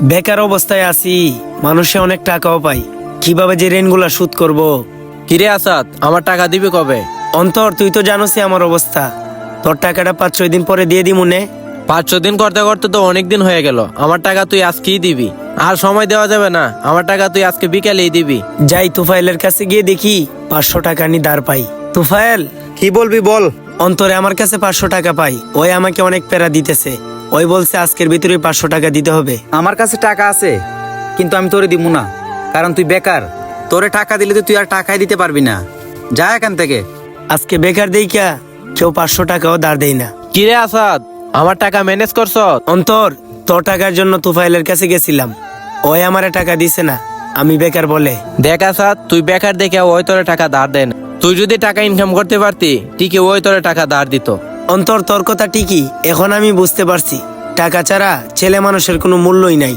বেকার অবস্থায় আছি, মানুষে অনেক টাকাও পাই, কিভাবে যে ঋণগুলা শোধ করব। কিরে আসাদ, আমার টাকা দিবি কবে? অন্তর, তুই তো জানোসই আমার অবস্থা, তোর টাকাটা 5-6 দিন পরে দিয়ে দিমু নে। 5-6 দিন করতে করতে তো অনেক দিন হয়ে গেল। আমার টাকা তুই আজকেই দিবি, আর সময় দেওয়া যাবে না। আমার টাকা তুই আজকে বিকালেই দিবি। যাই তুফাইলের কাছে গিয়ে দেখি 500 টাকা নি দাঁড় পাই। তুফাইল, কি বলবি বল। অন্তরে আমার কাছে 500 টাকা পাই, ওই আমাকে অনেক প্যারা দিতেছে। ওই বলছে আজকের ভিতরে 500 টাকা দিতে হবে। আমার কাছে টাকা আছে, কিন্তু আমি তোরে দিব না, কারণ তুই বেকার। তোরে টাকা দিলে তো তুই আর টাকাই দিতে পারবি না। যা এখান থেকে। আজকে বেকার দেইকা কেউ 500 টাকাও দাঁড় দেয় না। কিরে আসাদ, আমার টাকা ম্যানেজ করছ? অন্তর, তোর টাকার জন্য তুফাইলের কাছে গেছিলাম, ওই আমারে টাকা দিছে না, আমি বেকার বলে। দেখ আসাদ, তুই বেকার দেখে ওই তোরে টাকা ধার দেন। তুই যদি টাকা ইনকাম করতে পারতি, ঠিকই ওই তোরে টাকা ধার দিত। অন্তর, তোর কথা ঠিকই, এখন আমি বুঝতে পারছি টাকা ছাড়া ছেলে মানুষের কোনো মূল্যই নাই।